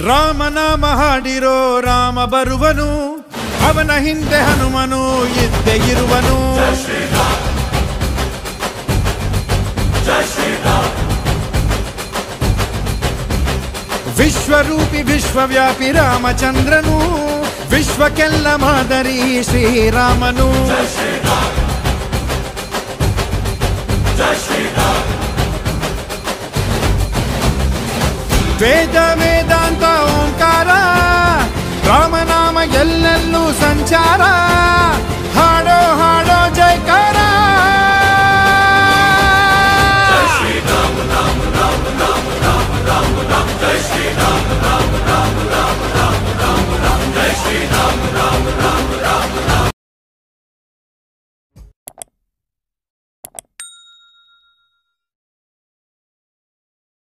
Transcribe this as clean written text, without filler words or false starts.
ರಾಮನಾಮ ಹಾಡಿರೋ ರಾಮ ಬರುವನು, ಅವನ ಹಿಂದೆ ಹನುಮನು ಇದ್ದೇ ಇರುವನು. ವಿಶ್ವರೂಪಿ ವಿಶ್ವವ್ಯಾಪಿ ರಾಮಚಂದ್ರನು, ವಿಶ್ವಕ್ಕೆಲ್ಲ ಮಾದರಿ ಶ್ರೀರಾಮನು. ವೇದ ವೇದಾಂತ ಓಂಕಾರ, ರಾಮನಾಮ ಎಲ್ಲೆಲ್ಲೂ ಸಂಚಾರ.